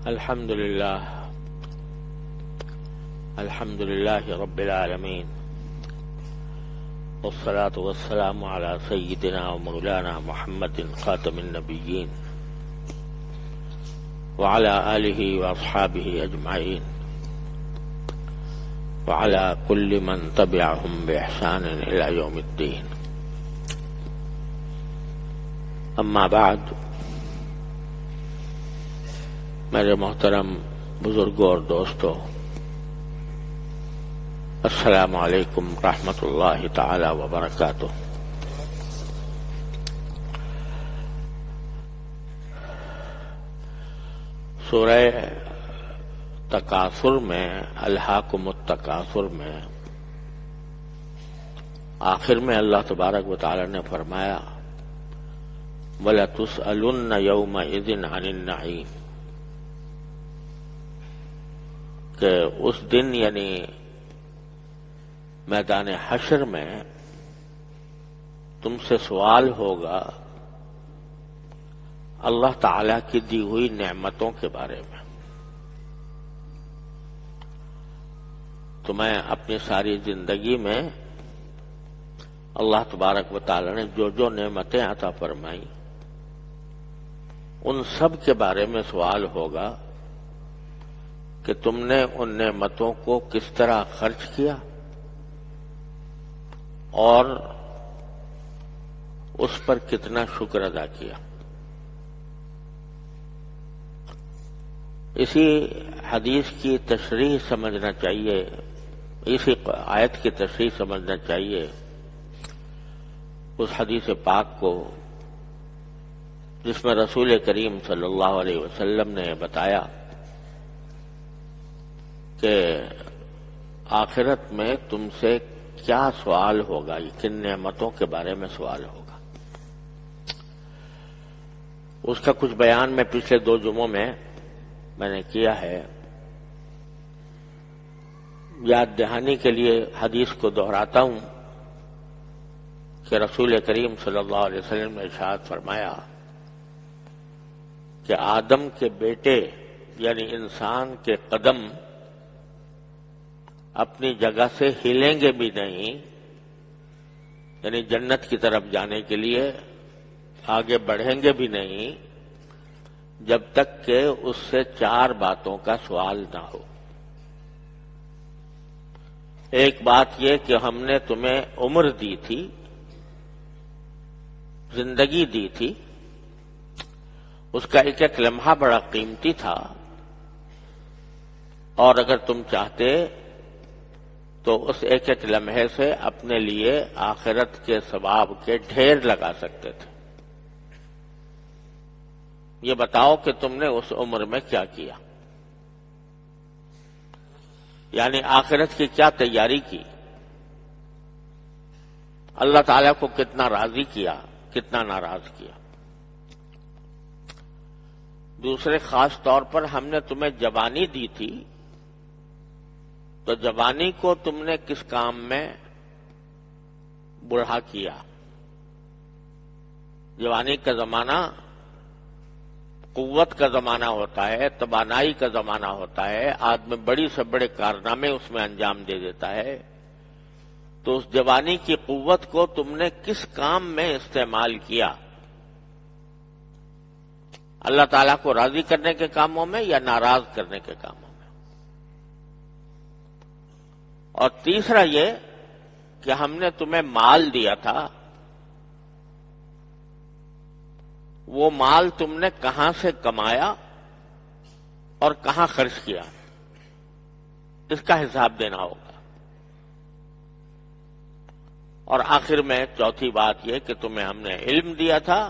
الحمد لله رب العالمين، والصلاة والسلام على سيدنا ومولانا محمد خاتم النبيين وعلى آله وأصحابه أجمعين وعلى كل من تبعهم بإحسان إلى يوم الدين. أما بعد، میرے محترم بزرگوں اور دوستو، السلام علیکم رحمۃ اللہ تعالی وبرکاتہ۔ سورہ تکاثر میں، الہاکم التکاثر میں آخر میں اللہ تبارک و تعالی نے فرمایا وَلَتُسْأَلُنَّ يَوْمَئِذٍ عَنِ النَّعِيمِ، کہ اس دن یعنی میدان حشر میں تم سے سوال ہوگا اللہ تعالی کی دی ہوئی نعمتوں کے بارے میں۔ تو میں اپنی ساری زندگی میں اللہ تبارک و تعالی نے جو نعمتیں عطا فرمائی ان سب کے بارے میں سوال ہوگا کہ تم نے ان نعمتوں کو کس طرح خرچ کیا اور اس پر کتنا شکر ادا کیا۔ اسی حدیث کی تشریح سمجھنا چاہیے، اسی آیت کی تشریح سمجھنا چاہیے اس حدیث پاک کو جس میں رسول کریم صلی اللہ علیہ وسلم نے بتایا کہ آخرت میں تم سے کیا سوال ہوگا، کن نعمتوں کے بارے میں سوال ہوگا۔ اس کا کچھ بیان میں پچھلے 2 جمعوں میں نے کیا ہے۔ یاد دہانی کے لیے حدیث کو دہراتا ہوں کہ رسول کریم صلی اللہ علیہ وسلم نے ارشاد فرمایا کہ آدم کے بیٹے یعنی انسان کے قدم اپنی جگہ سے ہلیں گے بھی نہیں، یعنی جنت کی طرف جانے کے لیے آگے بڑھیں گے بھی نہیں جب تک کہ اس سے 4 باتوں کا سوال نہ ہو۔ ایک بات یہ کہ ہم نے تمہیں عمر دی تھی، زندگی دی تھی، اس کا ایک ایک لمحہ بڑا قیمتی تھا، اور اگر تم چاہتے تو اس ایک ایک لمحے سے اپنے لیے آخرت کے ثواب کے ڈھیر لگا سکتے تھے۔ یہ بتاؤ کہ تم نے اس عمر میں کیا کیا، یعنی آخرت کی کیا تیاری کی، اللہ تعالیٰ کو کتنا راضی کیا، کتنا ناراض کیا۔ دوسرے خاص طور پر ہم نے تمہیں جوانی دی تھی، تو جوانی کو تم نے کس کام میں بڑھا کیا۔ جوانی کا زمانہ قوت کا زمانہ ہوتا ہے، توانائی کا زمانہ ہوتا ہے، آدمی بڑی سے بڑے کارنامے اس میں انجام دے دیتا ہے۔ تو اس جوانی کی قوت کو تم نے کس کام میں استعمال کیا، اللہ تعالیٰ کو راضی کرنے کے کاموں میں یا ناراض کرنے کے کاموں میں۔ اور تیسرا یہ کہ ہم نے تمہیں مال دیا تھا، وہ مال تم نے کہاں سے کمایا اور کہاں خرچ کیا، اس کا حساب دینا ہوگا۔ اور آخر میں چوتھی بات یہ کہ تمہیں ہم نے علم دیا تھا،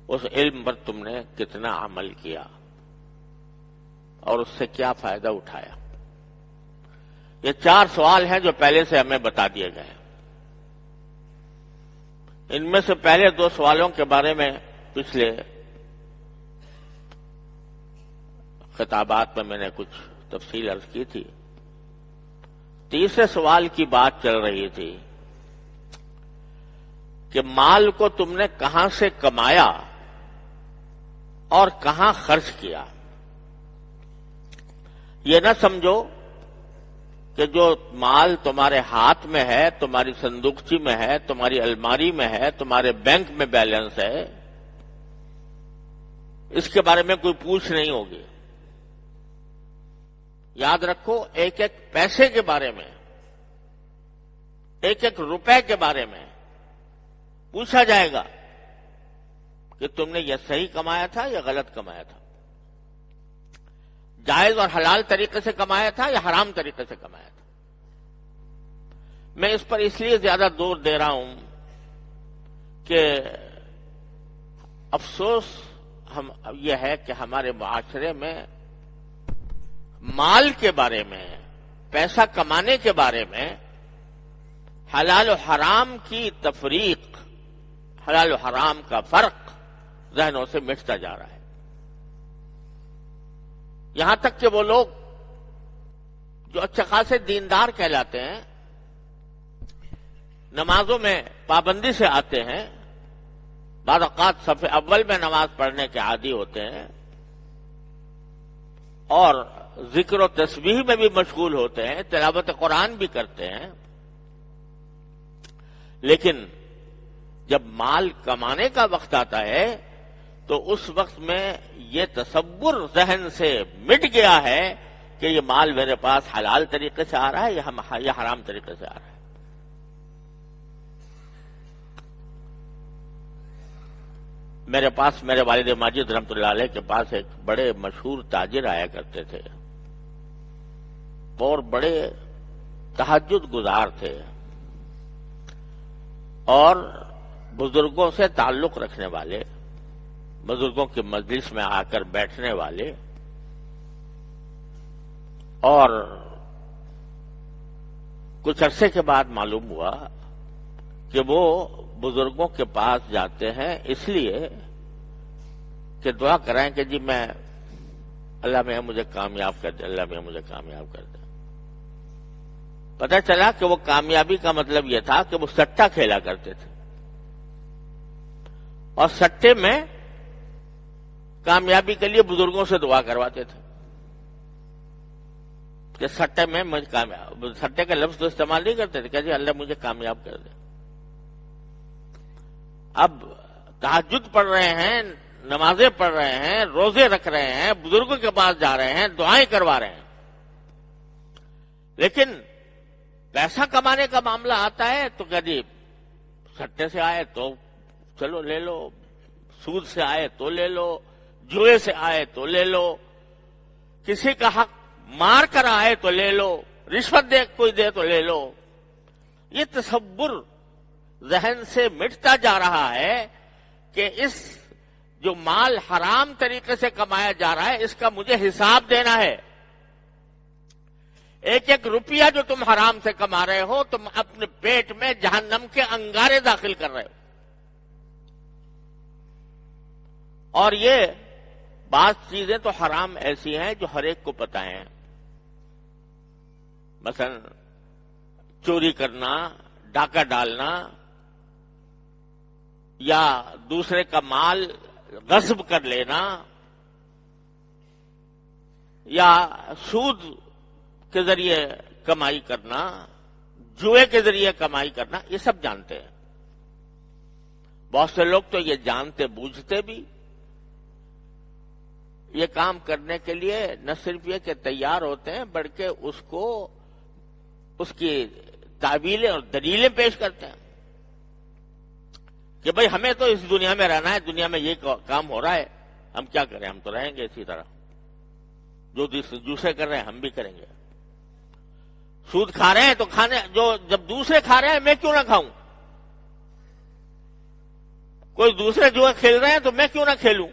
اس علم پر تم نے کتنا عمل کیا اور اس سے کیا فائدہ اٹھایا۔ یہ 4 سوال ہیں جو پہلے سے ہمیں بتا دیے گئے ہیں۔ ان میں سے پہلے 2 سوالوں کے بارے میں پچھلے خطابات میں نے کچھ تفصیل عرض کی تھی۔ تیسرے سوال کی بات چل رہی تھی کہ مال کو تم نے کہاں سے کمایا اور کہاں خرچ کیا۔ یہ نہ سمجھو کہ جو مال تمہارے ہاتھ میں ہے، تمہاری صندوقچی میں ہے، تمہاری الماری میں ہے، تمہارے بینک میں بیلنس ہے، اس کے بارے میں کوئی پوچھ نہیں ہوگی۔ یاد رکھو، ایک ایک پیسے کے بارے میں، ایک ایک روپے کے بارے میں پوچھا جائے گا کہ تم نے یہ صحیح کمایا تھا یا غلط کمایا تھا، جائز اور حلال طریقے سے کمایا تھا یا حرام طریقے سے کمایا تھا۔ میں اس پر اس لیے زیادہ زور دے رہا ہوں کہ افسوس یہ ہے کہ ہمارے معاشرے میں مال کے بارے میں، پیسہ کمانے کے بارے میں حلال و حرام کی تفریق، حلال و حرام کا فرق ذہنوں سے مٹتا جا رہا ہے۔ یہاں تک کہ وہ لوگ جو اچھے خاصے دیندار کہلاتے ہیں، نمازوں میں پابندی سے آتے ہیں، بعض اوقات صف اول میں نماز پڑھنے کے عادی ہوتے ہیں اور ذکر و تسبیح میں بھی مشغول ہوتے ہیں، تلاوت قرآن بھی کرتے ہیں، لیکن جب مال کمانے کا وقت آتا ہے تو اس وقت میں یہ تصور ذہن سے مٹ گیا ہے کہ یہ مال میرے پاس حلال طریقے سے آ رہا ہے یا حرام طریقے سے آ رہا ہے۔ میرے پاس میرے والد ماجد رحمۃ اللہ علیہ کے پاس ایک بڑے مشہور تاجر آیا کرتے تھے اور بڑے تہجد گزار تھے اور بزرگوں سے تعلق رکھنے والے، بزرگوں کی مجلس میں آ کر بیٹھنے والے، اور کچھ عرصے کے بعد معلوم ہوا کہ وہ بزرگوں کے پاس جاتے ہیں اس لیے کہ دعا کرائیں کہ جی میں اللہ میں مجھے کامیاب کر دے، اللہ میں مجھے کامیاب کر دے۔ پتہ چلا کہ وہ کامیابی کا مطلب یہ تھا کہ وہ سٹہ کھیلا کرتے تھے اور سٹے میں کامیابی کے لیے بزرگوں سے دعا کرواتے تھے کہ سٹے میں مجھے کامیاب، سٹے کا لفظ تو استعمال نہیں کرتے تھے کہ جی اللہ مجھے کامیاب کر دے۔ اب تہجد پڑھ رہے ہیں، نمازیں پڑھ رہے ہیں، روزے رکھ رہے ہیں، بزرگوں کے پاس جا رہے ہیں، دعائیں کروا رہے ہیں، لیکن پیسہ کمانے کا معاملہ آتا ہے تو کبھی سٹے سے آئے تو چلو لے لو، سود سے آئے تو لے لو، جوئے سے آئے تو لے لو، کسی کا حق مار کر آئے تو لے لو، رشوت دے کوئی دے تو لے لو۔ یہ تصور ذہن سے مٹتا جا رہا ہے کہ اس جو مال حرام طریقے سے کمایا جا رہا ہے اس کا مجھے حساب دینا ہے۔ ایک ایک روپیہ جو تم حرام سے کما رہے ہو تم اپنے پیٹ میں جہنم کے انگارے داخل کر رہے ہو۔ اور یہ بعض چیزیں تو حرام ایسی ہیں جو ہر ایک کو پتہ ہیں، مثلا چوری کرنا، ڈاکہ ڈالنا، یا دوسرے کا مال غصب کر لینا، یا سود کے ذریعے کمائی کرنا، جوئے کے ذریعے کمائی کرنا، یہ سب جانتے ہیں۔ بہت سے لوگ تو یہ جانتے بوجھتے بھی یہ کام کرنے کے لیے نہ صرف یہ کہ تیار ہوتے ہیں بلکہ اس کی تعویلیں اور دلیلیں پیش کرتے ہیں کہ بھئی ہمیں تو اس دنیا میں رہنا ہے، دنیا میں یہ کام ہو رہا ہے، ہم کیا کریں، ہم تو رہیں گے اسی طرح، جو دوسرے کر رہے ہیں ہم بھی کریں گے۔ سود کھا رہے ہیں تو جب دوسرے کھا رہے ہیں میں کیوں نہ کھاؤں، کوئی دوسرے جوا کھیل رہے ہیں تو میں کیوں نہ کھیلوں۔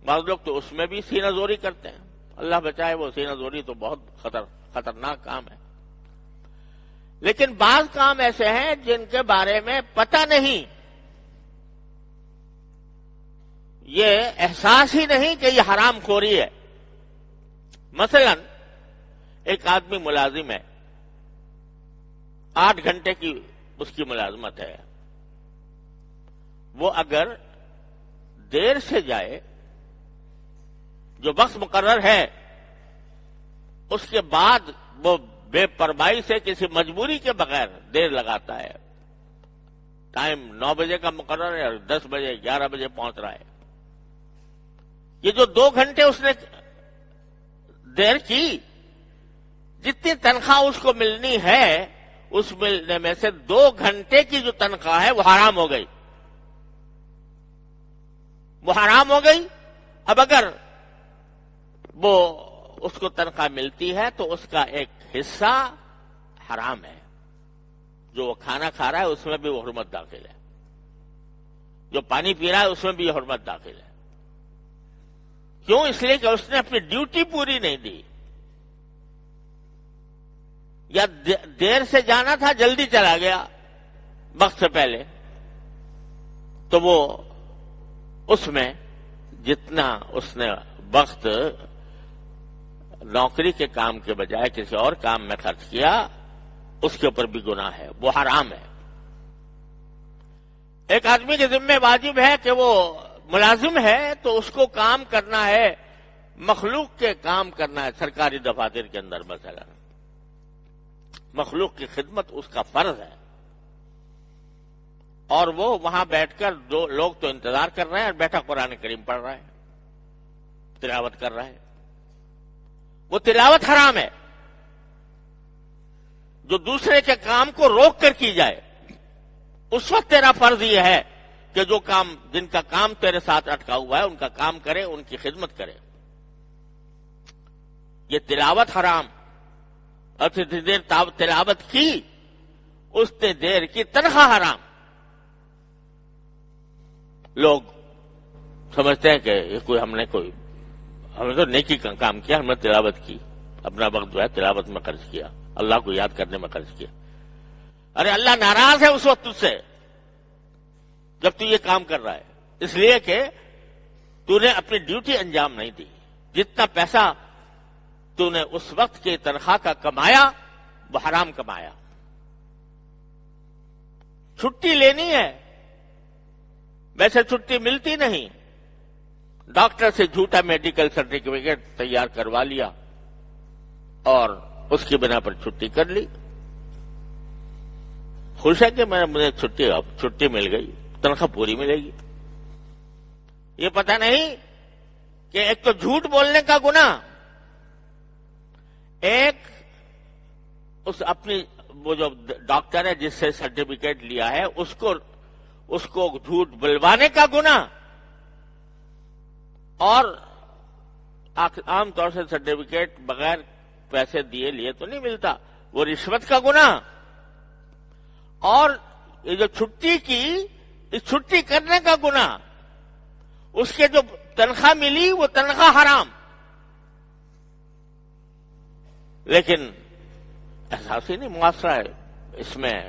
بعض لوگ تو اس میں بھی سینہ زوری کرتے ہیں، اللہ بچائے، وہ سینہ زوری تو بہت خطرناک کام ہے۔ لیکن بعض کام ایسے ہیں جن کے بارے میں پتہ نہیں، یہ احساس ہی نہیں کہ یہ حرام خوری ہے۔ مثلا ایک آدمی ملازم ہے، 8 گھنٹے کی اس کی ملازمت ہے، وہ اگر دیر سے جائے، جو وقت مقرر ہے اس کے بعد وہ بے پرواہی سے کسی مجبوری کے بغیر دیر لگاتا ہے. ٹائم 9 بجے کا مقرر ہے اور 10 بجے 11 بجے پہنچ رہا ہے. یہ جو 2 گھنٹے اس نے دیر کی، جتنی تنخواہ اس کو ملنی ہے اس ملنے میں سے 2 گھنٹے کی جو تنخواہ ہے وہ حرام ہو گئی. وہ حرام ہو گئی. اب اگر وہ اس کو تنخواہ ملتی ہے تو اس کا ایک حصہ حرام ہے. جو وہ کھانا کھا رہا ہے اس میں بھی وہ حرمت داخل ہے، جو پانی پی رہا ہے اس میں بھی یہ حرمت داخل ہے. کیوں؟ اس لیے کہ اس نے اپنی ڈیوٹی پوری نہیں دی. یا دیر سے جانا تھا، جلدی چلا گیا وقت سے پہلے، تو وہ اس میں جتنا اس نے وقت نوکری کے کام کے بجائے کسی اور کام میں خرچ کیا، اس کے اوپر بھی گناہ ہے، وہ حرام ہے. ایک آدمی کے ذمہ واجب ہے کہ وہ ملازم ہے تو اس کو کام کرنا ہے، مخلوق کے کام کرنا ہے. سرکاری دفاتر کے اندر مثلا مخلوق کی خدمت اس کا فرض ہے، اور وہ وہاں بیٹھ کر لوگ تو انتظار کر رہے ہیں اور بیٹھا قرآن کریم پڑھ رہا ہے، تلاوت کر رہا ہے. وہ تلاوت حرام ہے. جو دوسرے کے کام کو روک کر کی جائے، اس وقت تیرا فرض یہ ہے کہ جو کام جن کا کام تیرے ساتھ اٹکا ہوا ہے ان کا کام کرے، ان کی خدمت کرے. یہ تلاوت حرام. اور جتنی دیر تلاوت کی اتنی دیر کی تنخواہ حرام. لوگ سمجھتے ہیں کہ یہ ہم نے تو نیکی کا کام کیا، ہم نے تلاوت کی، اپنا وقت جو ہے تلاوت میں خرچ کیا، اللہ کو یاد کرنے میں خرچ کیا. ارے اللہ ناراض ہے اس وقت تجھ سے جب تو یہ کام کر رہا ہے، اس لیے کہ تو نے اپنی ڈیوٹی انجام نہیں دی. جتنا پیسہ تو نے اس وقت کی تنخواہ کا کمایا وہ حرام کمایا. چھٹی لینی ہے، ویسے چھٹی ملتی نہیں. ڈاکٹر سے جھوٹا میڈیکل سرٹیفکیٹ تیار کروا لیا اور اس کی بنا پر چھٹی کر لی. خوش ہے کہ مجھے چھٹی مل گئی، تنخواہ پوری ملے گی. یہ پتہ نہیں کہ ایک تو جھوٹ بولنے کا گناہ، ایک اس اپنی وہ جو ڈاکٹر ہے جس سے سرٹیفکیٹ لیا ہے اس کو جھوٹ بلوانے کا گناہ، اور عام طور سے سرٹیفکیٹ بغیر پیسے دیے لیے تو نہیں ملتا، وہ رشوت کا گناہ. اور یہ جو چھٹی کی، اس چھٹی کرنے کا گناہ، اس کے جو تنخواہ ملی وہ تنخواہ حرام. لیکن احساس ہی نہیں، معاشرہ ہے اس میں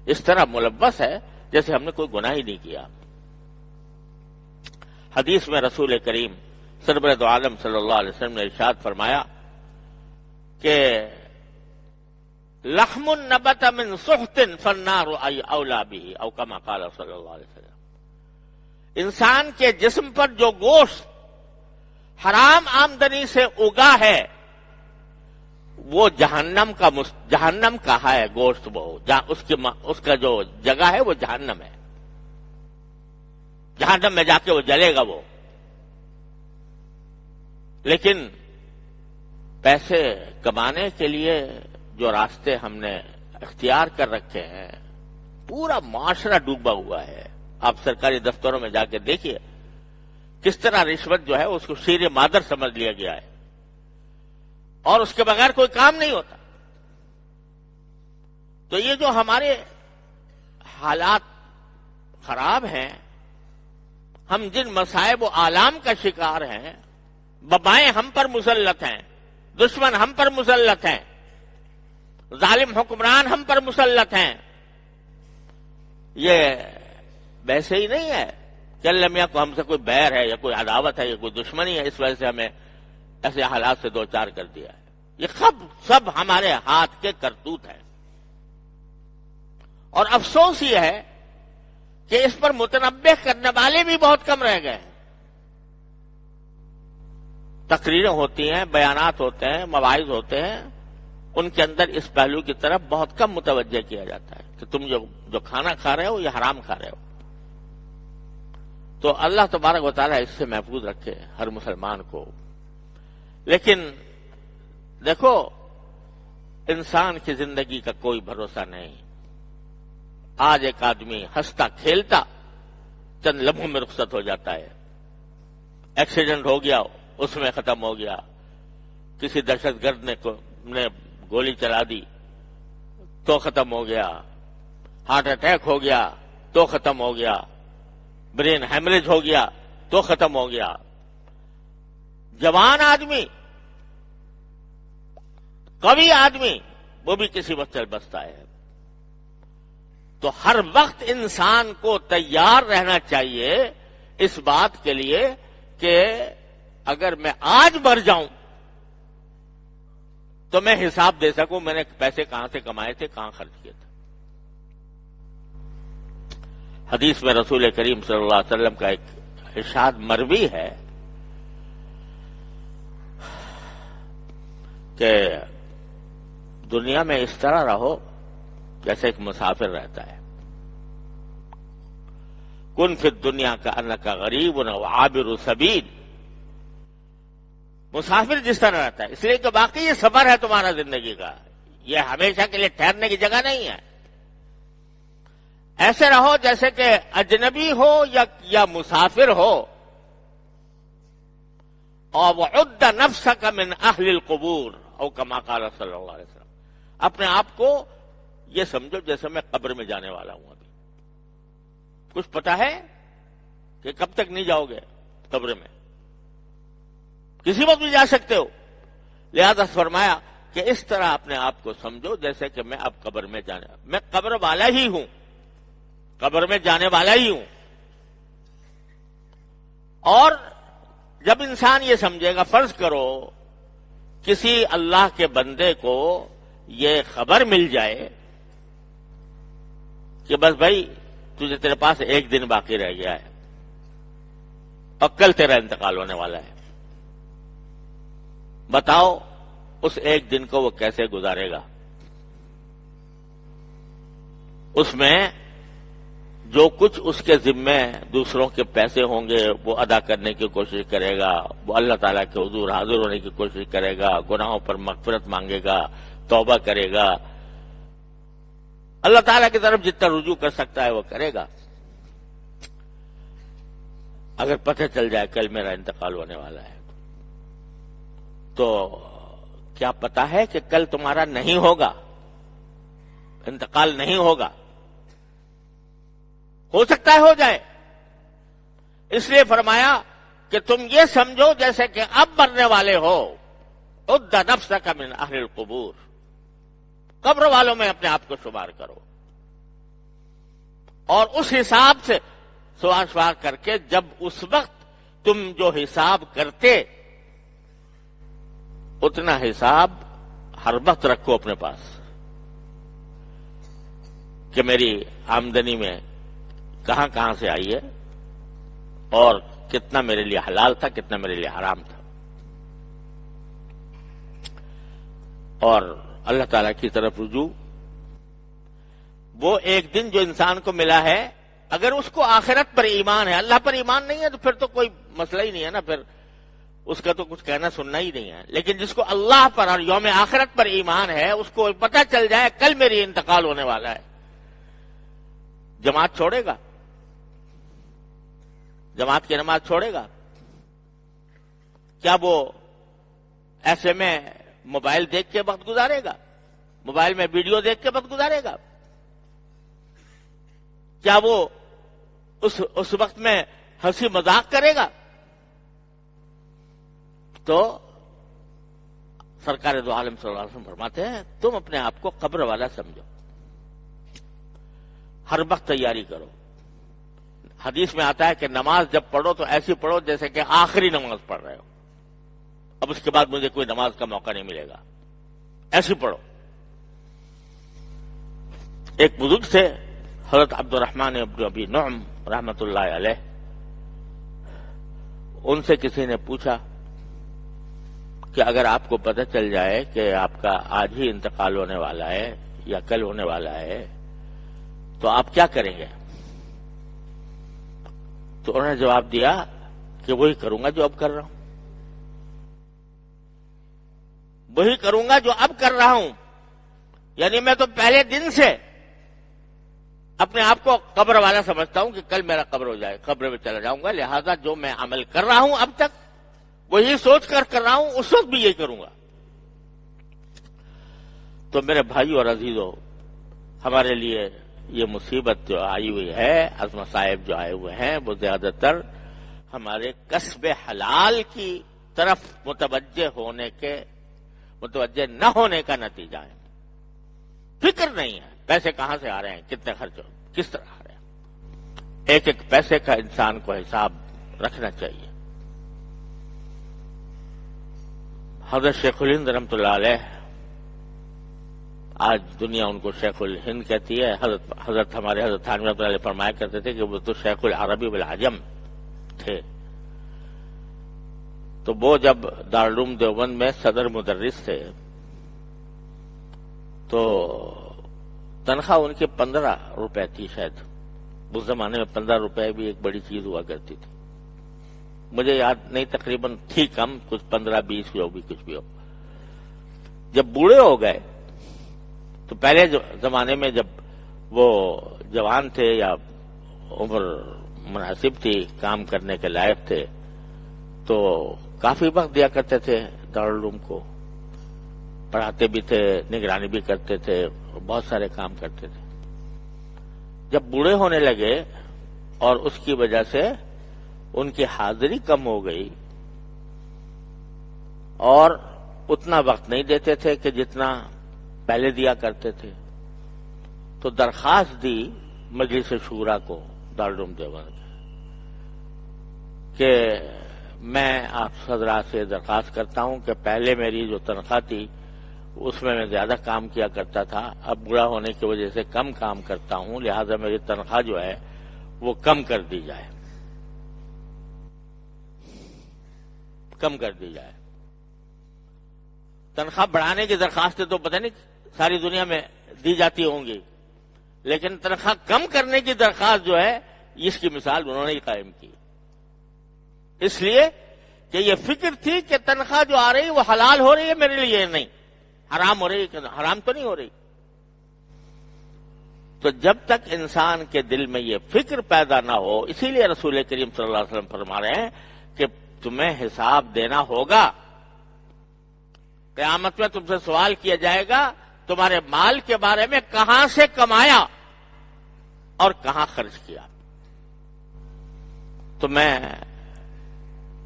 اس طرح ملوث ہے جیسے ہم نے کوئی گناہ ہی نہیں کیا. حدیث میں رسول کریم سرور دو عالم صلی اللہ علیہ وسلم نے ارشاد فرمایا کہ لحم نبت من سحت فالنار اولا به، او کما قال صلی اللہ علیہ وسلم. انسان کے جسم پر جو گوشت حرام آمدنی سے اگا ہے وہ جہنم کا ہے گوشت. وہ اس کا جو جگہ ہے وہ جہنم ہے، جہنم میں جا کے وہ جلے گا وہ. لیکن پیسے کمانے کے لیے جو راستے ہم نے اختیار کر رکھے ہیں، پورا معاشرہ ڈوبا ہوا ہے. آپ سرکاری دفتروں میں جا کے دیکھیے کس طرح رشوت جو ہے اس کو شیر مادر سمجھ لیا گیا ہے، اور اس کے بغیر کوئی کام نہیں ہوتا. تو یہ جو ہمارے حالات خراب ہیں، ہم جن مصائب و آلام کا شکار ہیں، وبائیں ہم پر مسلط ہیں، دشمن ہم پر مسلط ہیں، ظالم حکمران ہم پر مسلط ہیں. یہ ویسے ہی نہیں ہے کہ اللہ میاں کو ہم سے کوئی بیر ہے یا کوئی عداوت ہے یا کوئی دشمنی ہے، اس وجہ سے ہمیں ایسے حالات سے دو چار کر دیا ہے. یہ سب ہمارے ہاتھ کے کرتوت ہیں. اور افسوس یہ ہے کہ اس پر متنبہ کرنے والے بھی بہت کم رہ گئے ہیں. تقریریں ہوتی ہیں، بیانات ہوتے ہیں، مواعظ ہوتے ہیں، ان کے اندر اس پہلو کی طرف بہت کم متوجہ کیا جاتا ہے کہ تم جو کھانا کھا رہے ہو یہ حرام کھا رہے ہو۔ تو اللہ تبارک و تعالیٰ اس سے محفوظ رکھے ہر مسلمان کو۔ لیکن دیکھو، انسان کی زندگی کا کوئی بھروسہ نہیں۔ آج ایک آدمی ہنستا کھیلتا چند لمحوں میں رخصت ہو جاتا ہے، ایکسیڈنٹ ہو گیا اس میں ختم ہو گیا، کسی دہشت گرد نے گولی چلا دی تو ختم ہو گیا، ہارٹ اٹیک ہو گیا تو ختم ہو گیا، برین ہیمریج ہو گیا تو ختم ہو گیا۔ جوان آدمی، قوی آدمی، وہ بھی کسی وقت چل بستا ہے۔ تو ہر وقت انسان کو تیار رہنا چاہیے اس بات کے لیے کہ اگر میں آج مر جاؤں تو میں حساب دے سکوں میں نے پیسے کہاں سے کمائے تھے، کہاں خرچ کیے تھے۔ حدیث میں رسول کریم صلی اللہ علیہ وسلم کا ایک ارشاد مروی ہے کہ دنیا میں اس طرح رہو جیسے ایک مسافر رہتا ہے۔ کن فی الدنیا کا انک غریب و عابر سبیل، مسافر جس طرح رہتا ہے، اس لیے کہ باقی یہ سفر ہے تمہارا زندگی کا، یہ ہمیشہ کے لیے ٹھہرنے کی جگہ نہیں ہے۔ ایسے رہو جیسے کہ اجنبی ہو یا مسافر ہو۔ اور وعد نفسک من اہل القبور او کما قال صلی اللہ علیہ وسلم، اپنے آپ کو یہ سمجھو جیسے میں قبر میں جانے والا ہوں۔ ابھی کچھ پتا ہے کہ کب تک نہیں جاؤ گے قبر میں، کسی وقت بھی جا سکتے ہو، لہذا فرمایا کہ اس طرح اپنے آپ کو سمجھو جیسے کہ میں اب قبر میں میں قبر والا ہی ہوں، قبر میں جانے والا ہی ہوں۔ اور جب انسان یہ سمجھے گا، فرض کرو کسی اللہ کے بندے کو یہ خبر مل جائے کہ بس بھائی تیرے پاس ایک دن باقی رہ گیا ہے اور کل تیرا انتقال ہونے والا ہے، بتاؤ اس ایک دن کو وہ کیسے گزارے گا؟ اس میں جو کچھ اس کے ذمے دوسروں کے پیسے ہوں گے وہ ادا کرنے کی کوشش کرے گا، وہ اللہ تعالیٰ کے حضور حاضر ہونے کی کوشش کرے گا، گناہوں پر مغفرت مانگے گا، توبہ کرے گا، اللہ تعالیٰ کی طرف جتنا رجوع کر سکتا ہے وہ کرے گا۔ اگر پتہ چل جائے کل میرا انتقال ہونے والا ہے تو کیا پتا ہے کہ کل تمہارا نہیں ہوگا، انتقال نہیں ہوگا؟ ہو سکتا ہے ہو جائے، اس لیے فرمایا کہ تم یہ سمجھو جیسے کہ اب مرنے والے ہو۔ عد نفسک من اہل القبور، قبر والوں میں اپنے آپ کو شمار کرو، اور اس حساب سے سوال کر کے جب اس وقت تم جو حساب کرتے اتنا حساب ہر وقت رکھو اپنے پاس کہ میری آمدنی میں کہاں کہاں سے آئی ہے اور کتنا میرے لیے حلال تھا، کتنا میرے لیے حرام تھا، اور اللہ تعالی کی طرف رجوع۔ وہ ایک دن جو انسان کو ملا ہے، اگر اس کو آخرت پر ایمان ہے، اللہ پر ایمان نہیں ہے تو پھر تو کوئی مسئلہ ہی نہیں ہے نا، پھر اس کا تو کچھ کہنا سننا ہی نہیں ہے۔ لیکن جس کو اللہ پر اور یوم آخرت پر ایمان ہے، اس کو پتہ چل جائے کل میری انتقال ہونے والا ہے، جماعت چھوڑے گا؟ جماعت کی نماز چھوڑے گا؟ کیا وہ ایسے میں موبائل دیکھ کے وقت گزارے گا؟ موبائل میں ویڈیو دیکھ کے وقت گزارے گا؟ کیا وہ اس وقت میں ہنسی مذاق کرے گا؟ تو سرکار دو عالم صلی اللہ علیہ وسلم فرماتے ہیں تم اپنے آپ کو قبر والا سمجھو، ہر وقت تیاری کرو۔ حدیث میں آتا ہے کہ نماز جب پڑھو تو ایسی پڑھو جیسے کہ آخری نماز پڑھ رہے ہو، اب اس کے بعد مجھے کوئی نماز کا موقع نہیں ملے گا، ایسی پڑھو۔ ایک بزرگ تھے حضرت عبد الرحمن ابن ابی نعم رحمۃ اللہ علیہ، ان سے کسی نے پوچھا کہ اگر آپ کو پتہ چل جائے کہ آپ کا آج ہی انتقال ہونے والا ہے یا کل ہونے والا ہے تو آپ کیا کریں گے؟ تو انہوں نے جواب دیا کہ وہی کروں گا جو اب کر رہا ہوں، وہی کروں گا جو اب کر رہا ہوں. یعنی میں تو پہلے دن سے اپنے آپ کو قبر والا سمجھتا ہوں کہ کل میرا قبر ہو جائے، قبر میں چلا جاؤں گا، لہذا جو میں عمل کر رہا ہوں اب تک وہی سوچ کر رہا ہوں، اس وقت بھی یہی کروں گا. تو میرے بھائیو اور عزیزو، ہمارے لیے یہ مصیبت جو آئی ہوئی ہے، عظمت صاحب جو آئے ہوئے ہیں، وہ زیادہ تر ہمارے کسب حلال کی طرف متوجہ نہ ہونے کا نتیجہ ہے. فکر نہیں ہے پیسے کہاں سے آ رہے ہیں، کتنے خرچ ہو، کس طرح آ رہے ہیں. ایک ایک پیسے کا انسان کو حساب رکھنا چاہیے. حضرت شیخ الہند رحمۃ اللہ علیہ، آج دنیا ان کو شیخ الہند کہتی ہے. حضرت ہمارے حضرت تھانوی رحمۃ اللہ علیہ فرمایا کرتے تھے کہ وہ تو شیخ العربی والعجم تھے. تو وہ جب دارالعلوم دیوبند میں صدر مدرس تھے تو تنخواہ ان کی 15 روپے تھی شاید. اس زمانے میں 15 روپے بھی ایک بڑی چیز ہوا کرتی تھی. مجھے یاد نہیں، تقریباً تھی کم، کچھ 15-20 جو بھی کچھ بھی ہو. جب بوڑھے ہو گئے تو پہلے زمانے میں جب وہ جوان تھے یا عمر مناسب تھی، کام کرنے کے لائق تھے، تو کافی وقت دیا کرتے تھے دارالعلوم کو. پڑھاتے بھی تھے، نگرانی بھی کرتے تھے، بہت سارے کام کرتے تھے. جب بوڑھے ہونے لگے اور اس کی وجہ سے ان کی حاضری کم ہو گئی اور اتنا وقت نہیں دیتے تھے کہ جتنا پہلے دیا کرتے تھے، تو درخواست دی مجلس شورا کو دارالعلوم دیوبند کہ میں آپ حضرات سے درخواست کرتا ہوں کہ پہلے میری جو تنخواہ تھی اس میں زیادہ کام کیا کرتا تھا، اب بوڑھا ہونے کی وجہ سے کم کام کرتا ہوں، لہذا میری تنخواہ جو ہے وہ کم کر دی جائے. کم کر دی جائے. تنخواہ بڑھانے کی درخواستیں تو پتہ نہیں ساری دنیا میں دی جاتی ہوں گی، لیکن تنخواہ کم کرنے کی درخواست جو ہے اس کی مثال انہوں نے ہی قائم کی. اس لیے کہ یہ فکر تھی کہ تنخواہ جو آ رہی وہ حلال ہو رہی ہے میرے لیے، نہیں حرام ہو رہی ہے، حرام تو نہیں ہو رہی. تو جب تک انسان کے دل میں یہ فکر پیدا نہ ہو، اسی لیے رسول کریم صلی اللہ علیہ وسلم فرما رہے ہیں کہ تمہیں حساب دینا ہوگا. قیامت میں تم سے سوال کیا جائے گا تمہارے مال کے بارے میں، کہاں سے کمایا اور کہاں خرچ کیا. تو میں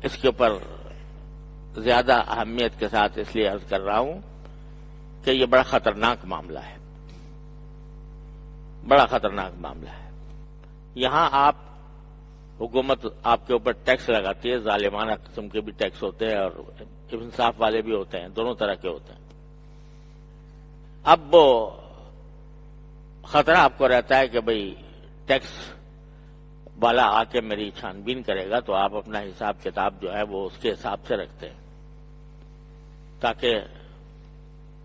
اس کے اوپر زیادہ اہمیت کے ساتھ اس لیے عرض کر رہا ہوں کہ یہ بڑا خطرناک معاملہ ہے، بڑا خطرناک معاملہ ہے. یہاں آپ حکومت آپ کے اوپر ٹیکس لگاتی ہے، ظالمانہ قسم کے بھی ٹیکس ہوتے ہیں اور انصاف والے بھی ہوتے ہیں، دونوں طرح کے ہوتے ہیں. اب وہ خطرہ آپ کو رہتا ہے کہ بھئی ٹیکس والا آ کے میری چھان بین کرے گا، تو آپ اپنا حساب کتاب جو ہے وہ اس کے حساب سے رکھتے ہیں تاکہ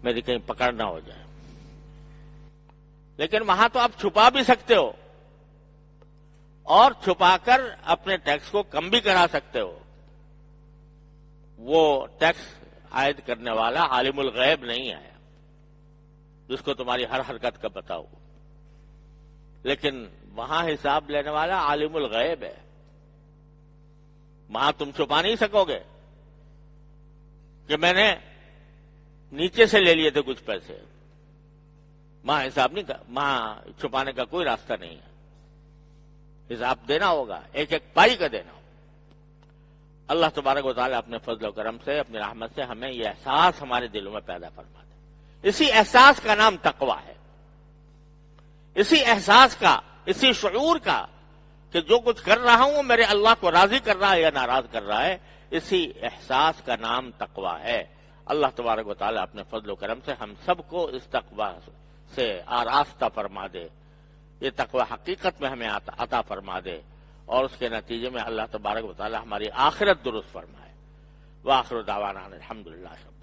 میری کہیں پکڑ نہ ہو جائے. لیکن وہاں تو آپ چھپا بھی سکتے ہو اور چھپا کر اپنے ٹیکس کو کم بھی کرا سکتے ہو. وہ ٹیکس عائد کرنے والا عالم الغیب نہیں ہے جس کو تمہاری ہر حرکت کا پتہ ہو، لیکن وہاں حساب لینے والا عالم الغیب ہے. وہاں تم چھپا نہیں سکو گے کہ میں نے نیچے سے لے لیے تھے کچھ پیسے. وہاں حساب نہیں، وہاں چھپانے کا کوئی راستہ نہیں ہے. حساب دینا ہوگا، ایک ایک پائی کا دینا ہوگا. اللہ تبارک و تعالیٰ اپنے فضل و کرم سے، اپنی رحمت سے ہمیں یہ احساس ہمارے دلوں میں پیدا فرما دے. اسی احساس کا نام تقویٰ ہے، اسی احساس کا، اسی شعور کا کہ جو کچھ کر رہا ہوں میرے اللہ کو راضی کر رہا ہے یا ناراض کر رہا ہے، اسی احساس کا نام تقویٰ ہے. اللہ تبارک و تعالیٰ اپنے فضل و کرم سے ہم سب کو اس تقویٰ سے آراستہ فرما دے. یہ تقویٰ حقیقت میں ہمیں عطا فرما دے اور اس کے نتیجے میں اللہ تبارک و تعالیٰ ہماری آخرت درست فرمائے. وآخر دعوانا الحمدللہ۔